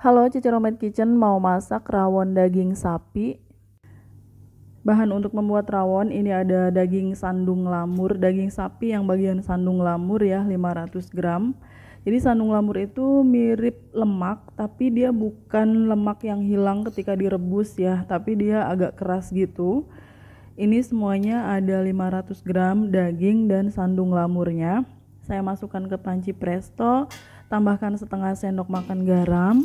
Halo, Cici Romet Kitchen mau masak rawon daging sapi. Bahan untuk membuat rawon ini ada daging sandung lamur, daging sapi yang bagian sandung lamur ya, 500 gram. Jadi sandung lamur itu mirip lemak, tapi dia bukan lemak yang hilang ketika direbus ya, tapi dia agak keras gitu. Ini semuanya ada 500 gram daging dan sandung lamurnya. Saya masukkan ke panci presto, tambahkan setengah sendok makan garam,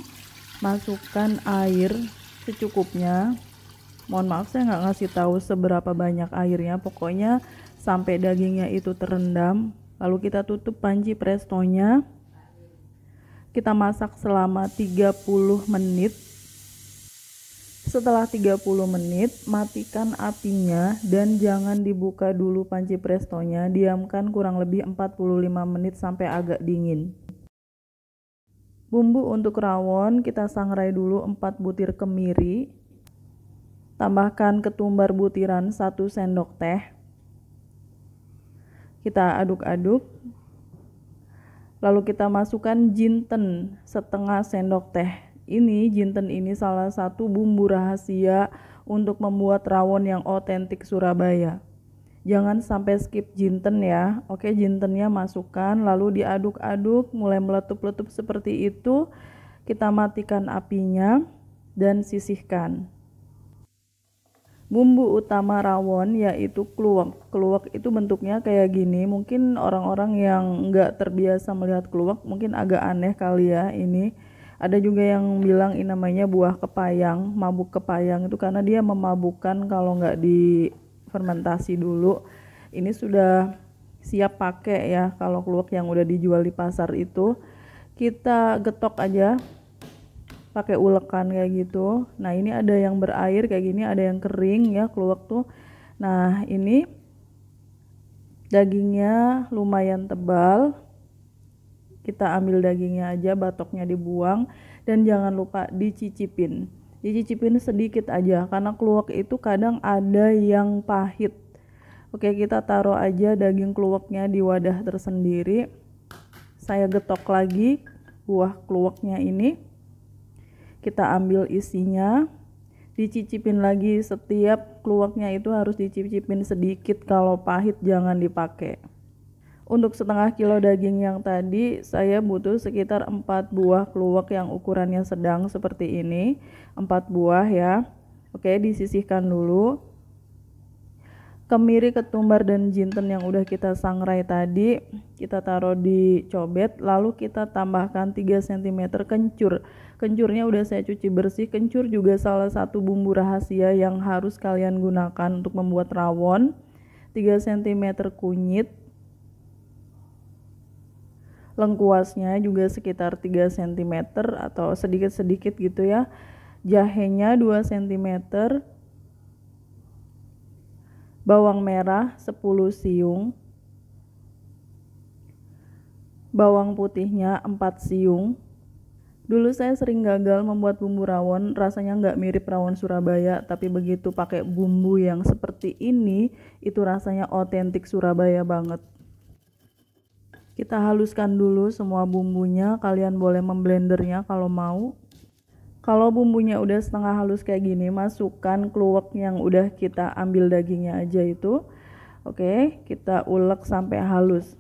masukkan air secukupnya. Mohon maaf saya nggak ngasih tahu seberapa banyak airnya, pokoknya sampai dagingnya itu terendam. Lalu kita tutup panci prestonya, kita masak selama 30 menit. Setelah 30 menit, matikan apinya dan jangan dibuka dulu panci prestonya, diamkan kurang lebih 45 menit sampai agak dingin. Bumbu untuk rawon kita sangrai dulu 4 butir kemiri. Tambahkan ketumbar butiran 1 sendok teh. Kita aduk-aduk. Lalu kita masukkan jinten setengah sendok teh. Ini jinten ini salah satu bumbu rahasia untuk membuat rawon yang otentik Surabaya. Jangan sampai skip jinten ya. Oke, jintennya masukkan lalu diaduk-aduk mulai meletup-letup seperti itu. Kita matikan apinya dan sisihkan. Bumbu utama rawon yaitu kluwek. Kluwek itu bentuknya kayak gini. Mungkin orang-orang yang nggak terbiasa melihat kluwek mungkin agak aneh kali ya ini. Ada juga yang bilang ini namanya buah kepayang, mabuk kepayang itu karena dia memabukkan kalau nggak difermentasi dulu. Ini sudah siap pakai ya. Kalau kluwek yang udah dijual di pasar itu kita getok aja pakai ulekan kayak gitu. Nah ini ada yang berair kayak gini, ada yang kering ya kluwek tuh. Nah ini dagingnya lumayan tebal, kita ambil dagingnya aja, batoknya dibuang dan jangan lupa dicicipin sedikit aja karena kluwek itu kadang ada yang pahit. Oke, kita taruh aja daging kluweknya di wadah tersendiri. Saya getok lagi buah kluweknya ini, kita ambil isinya, dicicipin lagi. Setiap kluweknya itu harus dicicipin sedikit, kalau pahit jangan dipakai. Untuk setengah kilo daging yang tadi saya butuh sekitar 4 buah kluwek yang ukurannya sedang seperti ini, 4 buah ya. Oke, disisihkan dulu. Kemiri, ketumbar, dan jinten yang udah kita sangrai tadi kita taruh di cobet, lalu kita tambahkan 3 cm kencur. Kencurnya udah saya cuci bersih. Kencur juga salah satu bumbu rahasia yang harus kalian gunakan untuk membuat rawon. 3 cm kunyit, lengkuasnya juga sekitar 3 cm atau sedikit-sedikit gitu ya. Jahenya 2 cm, bawang merah 10 siung, bawang putihnya 4 siung. Dulu saya sering gagal membuat bumbu rawon, rasanya nggak mirip rawon Surabaya, tapi begitu pakai bumbu yang seperti ini, itu rasanya otentik Surabaya banget. Kita haluskan dulu semua bumbunya, kalian boleh memblendernya kalau mau. Kalau bumbunya udah setengah halus kayak gini, masukkan kluwek yang udah kita ambil dagingnya aja itu. Oke, kita ulek sampai halus.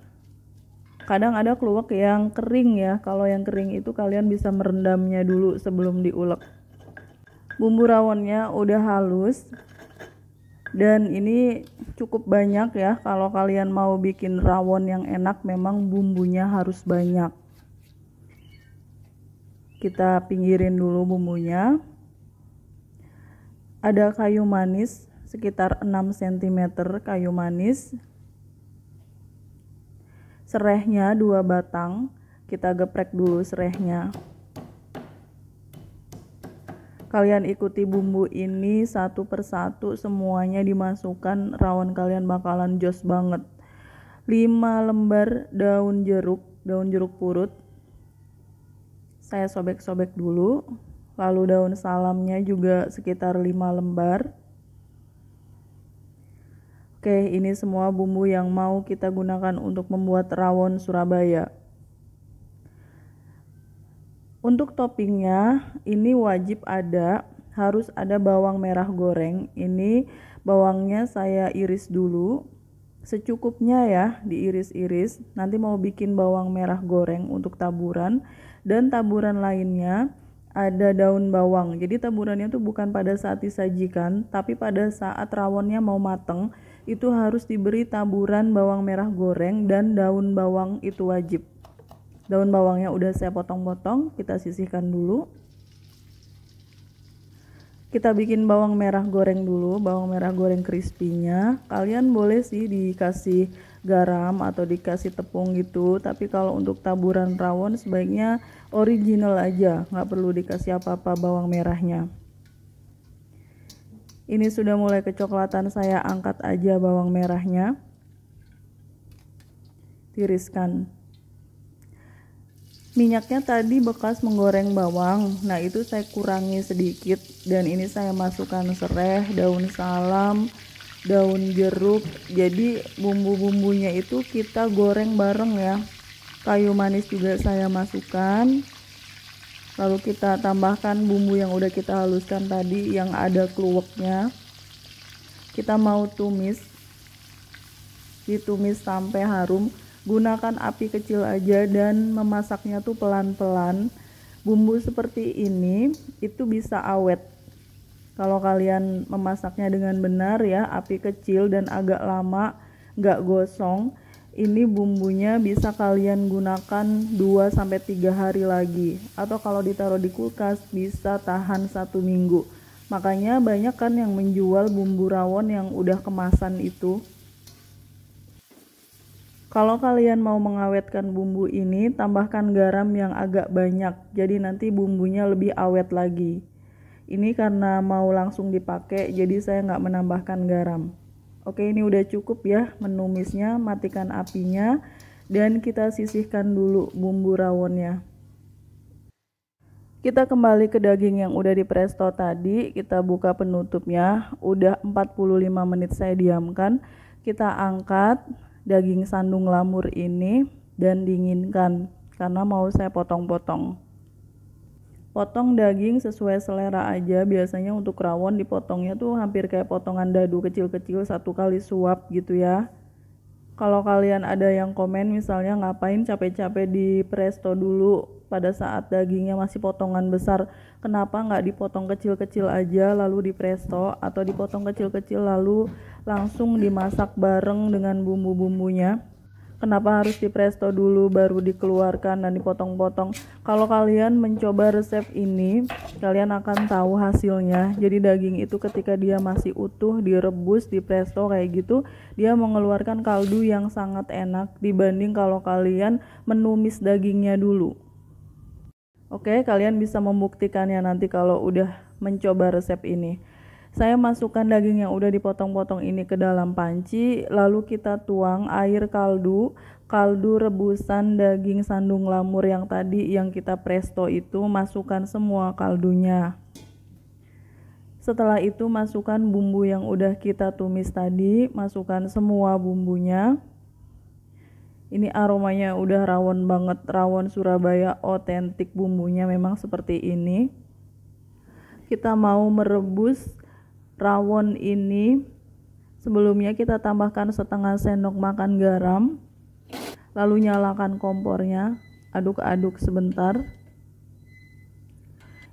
Kadang ada kluwek yang kering ya, kalau yang kering itu kalian bisa merendamnya dulu sebelum diulek. Bumbu rawonnya udah halus dan ini cukup banyak ya. Kalau kalian mau bikin rawon yang enak memang bumbunya harus banyak. Kita pinggirin dulu bumbunya. Ada kayu manis sekitar 6 cm kayu manis. Serehnya 2 batang, kita geprek dulu serehnya. Kalian ikuti bumbu ini satu persatu, semuanya dimasukkan, rawon kalian bakalan jos banget. 5 lembar daun jeruk purut. Saya sobek-sobek dulu. Lalu daun salamnya juga sekitar 5 lembar. Oke, ini semua bumbu yang mau kita gunakan untuk membuat rawon Surabaya. Untuk toppingnya ini wajib ada, harus ada bawang merah goreng. Ini bawangnya saya iris dulu secukupnya ya, diiris-iris. Nanti mau bikin bawang merah goreng untuk taburan, dan taburan lainnya ada daun bawang. Jadi taburannya tuh bukan pada saat disajikan, tapi pada saat rawonnya mau mateng itu harus diberi taburan bawang merah goreng dan daun bawang, itu wajib. Daun bawangnya udah saya potong-potong, kita sisihkan dulu. Kita bikin bawang merah goreng dulu, bawang merah goreng crispy-nya. Kalian boleh sih dikasih garam atau dikasih tepung gitu, tapi kalau untuk taburan rawon sebaiknya original aja, nggak perlu dikasih apa-apa bawang merahnya. Ini sudah mulai kecoklatan, saya angkat aja bawang merahnya, tiriskan. Minyaknya tadi bekas menggoreng bawang, nah itu saya kurangi sedikit, dan ini saya masukkan serai, daun salam, daun jeruk. Jadi bumbu-bumbunya itu kita goreng bareng ya. Kayu manis juga saya masukkan, lalu kita tambahkan bumbu yang udah kita haluskan tadi yang ada kluweknya. Kita mau tumis, ditumis sampai harum. Gunakan api kecil aja dan memasaknya tuh pelan-pelan. Bumbu seperti ini itu bisa awet kalau kalian memasaknya dengan benar ya, api kecil dan agak lama, nggak gosong. Ini bumbunya bisa kalian gunakan 2-3 hari lagi, atau kalau ditaruh di kulkas bisa tahan 1 minggu. Makanya banyak kan yang menjual bumbu rawon yang udah kemasan itu. Kalau kalian mau mengawetkan bumbu ini, tambahkan garam yang agak banyak, jadi nanti bumbunya lebih awet lagi. Ini karena mau langsung dipakai, jadi saya nggak menambahkan garam. Oke, ini udah cukup ya menumisnya, matikan apinya, dan kita sisihkan dulu bumbu rawonnya. Kita kembali ke daging yang udah dipresto tadi, kita buka penutupnya, udah 45 menit saya diamkan. Kita angkat daging sandung lamur ini dan dinginkan karena mau saya potong-potong. Potong daging sesuai selera aja, biasanya untuk rawon dipotongnya tuh hampir kayak potongan dadu kecil-kecil 1 kali suap gitu ya. Kalau kalian ada yang komen misalnya ngapain capek-capek di presto dulu pada saat dagingnya masih potongan besar, kenapa nggak dipotong kecil-kecil aja lalu di presto, atau dipotong kecil-kecil lalu langsung dimasak bareng dengan bumbu-bumbunya. Kenapa harus di presto dulu baru dikeluarkan dan dipotong-potong? Kalau kalian mencoba resep ini, kalian akan tahu hasilnya. Jadi daging itu ketika dia masih utuh direbus di presto kayak gitu, dia mengeluarkan kaldu yang sangat enak dibanding kalau kalian menumis dagingnya dulu. Oke, kalian bisa membuktikannya nanti kalau udah mencoba resep ini. Saya masukkan daging yang udah dipotong-potong ini ke dalam panci, lalu kita tuang air kaldu rebusan daging sandung lamur yang tadi yang kita presto itu, masukkan semua kaldunya. Setelah itu masukkan bumbu yang udah kita tumis tadi, masukkan semua bumbunya. Ini aromanya udah rawon banget, rawon Surabaya otentik, bumbunya memang seperti ini. Kita mau merebus rawon ini, sebelumnya kita tambahkan setengah sendok makan garam, lalu nyalakan kompornya, aduk-aduk sebentar.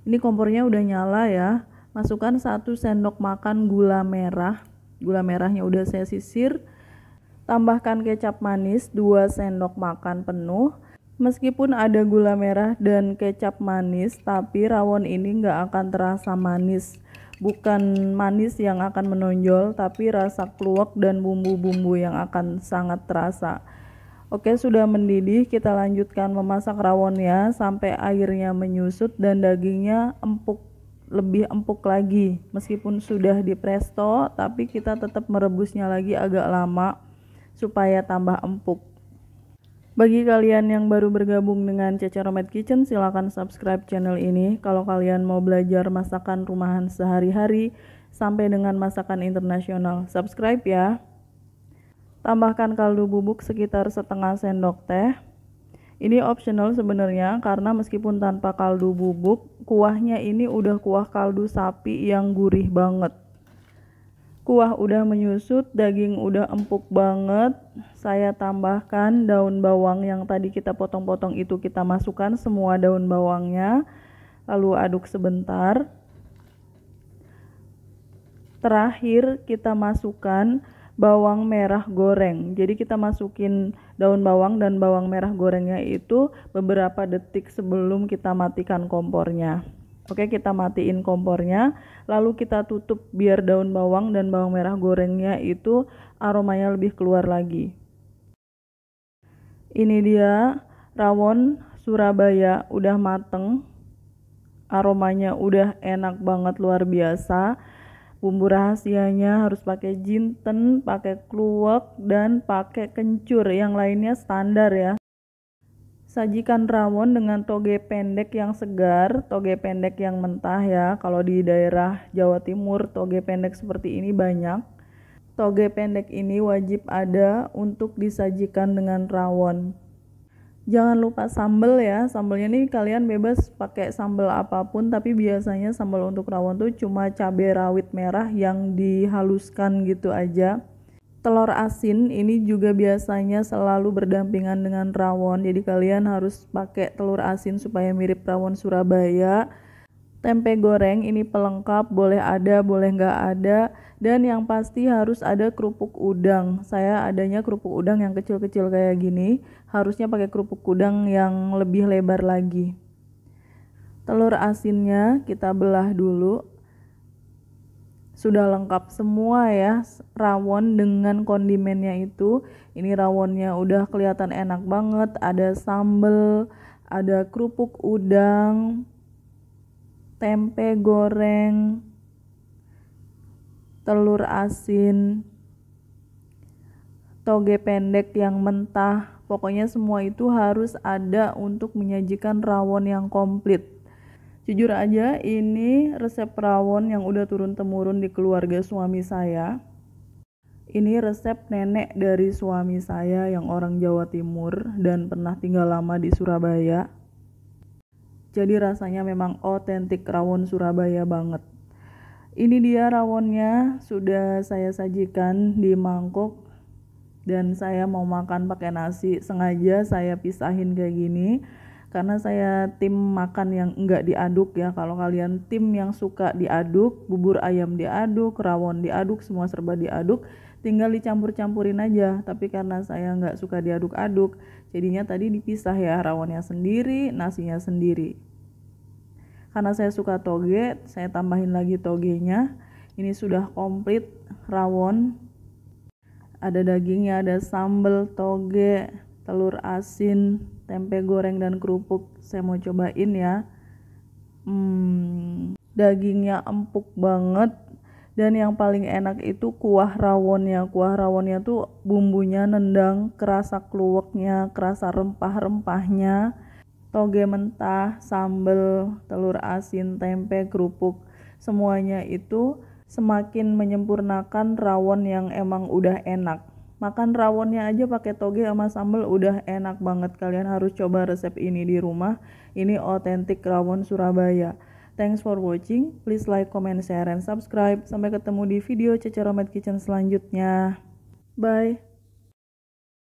Ini kompornya udah nyala ya. Masukkan 1 sendok makan gula merah, gula merahnya udah saya sisir. Tambahkan kecap manis 2 sendok makan penuh. Meskipun ada gula merah dan kecap manis, tapi rawon ini nggak akan terasa manis. Bukan manis yang akan menonjol, tapi rasa kluwek dan bumbu-bumbu yang akan sangat terasa. Oke, sudah mendidih, kita lanjutkan memasak rawonnya sampai airnya menyusut dan dagingnya empuk, lebih empuk lagi. Meskipun sudah dipresto, tapi kita tetap merebusnya lagi agak lama supaya tambah empuk. Bagi kalian yang baru bergabung dengan Cece Romet Kitchen, silakan subscribe channel ini. Kalau kalian mau belajar masakan rumahan sehari-hari sampai dengan masakan internasional, subscribe ya. Tambahkan kaldu bubuk sekitar setengah sendok teh. Ini optional sebenarnya karena meskipun tanpa kaldu bubuk, kuahnya ini udah kuah kaldu sapi yang gurih banget. Kuah udah menyusut, daging udah empuk banget. Saya tambahkan daun bawang yang tadi kita potong-potong itu, kita masukkan semua daun bawangnya, lalu aduk sebentar. Terakhir kita masukkan bawang merah goreng. Jadi kita masukin daun bawang dan bawang merah gorengnya itu beberapa detik sebelum kita matikan kompornya. Oke, kita matiin kompornya, lalu kita tutup biar daun bawang dan bawang merah gorengnya itu aromanya lebih keluar lagi. Ini dia rawon Surabaya udah mateng, aromanya udah enak banget, luar biasa. Bumbu rahasianya harus pakai jinten, pakai kluwek, dan pakai kencur. Yang lainnya standar ya. Sajikan rawon dengan toge pendek yang segar, toge pendek yang mentah ya. Kalau di daerah Jawa Timur, toge pendek seperti ini banyak. Toge pendek ini wajib ada untuk disajikan dengan rawon. Jangan lupa sambal ya, sambalnya nih kalian bebas pakai sambal apapun, tapi biasanya sambal untuk rawon tuh cuma cabai rawit merah yang dihaluskan gitu aja. Telur asin ini juga biasanya selalu berdampingan dengan rawon, jadi kalian harus pakai telur asin supaya mirip rawon Surabaya. Tempe goreng ini pelengkap, boleh ada boleh nggak ada, dan yang pasti harus ada kerupuk udang. Saya adanya kerupuk udang yang kecil-kecil kayak gini, harusnya pakai kerupuk udang yang lebih lebar lagi. Telur asinnya kita belah dulu. Sudah lengkap semua ya rawon dengan kondimennya itu. Ini rawonnya udah kelihatan enak banget, ada sambal, ada kerupuk udang, tempe goreng, telur asin, toge pendek yang mentah. Pokoknya semua itu harus ada untuk menyajikan rawon yang komplit. Jujur aja, ini resep rawon yang udah turun-temurun di keluarga suami saya. Ini resep nenek dari suami saya yang orang Jawa Timur dan pernah tinggal lama di Surabaya. Jadi rasanya memang otentik rawon Surabaya banget. Ini dia rawonnya, sudah saya sajikan di mangkok dan saya mau makan pakai nasi. Sengaja saya pisahin kayak gini karena saya tim makan yang enggak diaduk ya. Kalau kalian tim yang suka diaduk, bubur ayam diaduk, rawon diaduk, semua serba diaduk, tinggal dicampur-campurin aja. Tapi karena saya enggak suka diaduk-aduk, jadinya tadi dipisah ya, rawonnya sendiri, nasinya sendiri. Karena saya suka toge, saya tambahin lagi togenya. Ini sudah komplit rawon. Ada dagingnya, ada sambal, toge, telur asin, tempe goreng, dan kerupuk. Saya mau cobain ya. Dagingnya empuk banget. Dan yang paling enak itu kuah rawonnya. Kuah rawonnya tuh bumbunya nendang, kerasa kluweknya, kerasa rempah-rempahnya. Toge mentah, sambal, telur asin, tempe, kerupuk, semuanya itu semakin menyempurnakan rawon yang emang udah enak. Makan rawonnya aja pakai toge sama sambal udah enak banget. Kalian harus coba resep ini di rumah. Ini otentik rawon Surabaya. Thanks for watching. Please like, comment, share, and subscribe. Sampai ketemu di video Cece Romet Kitchen selanjutnya. Bye.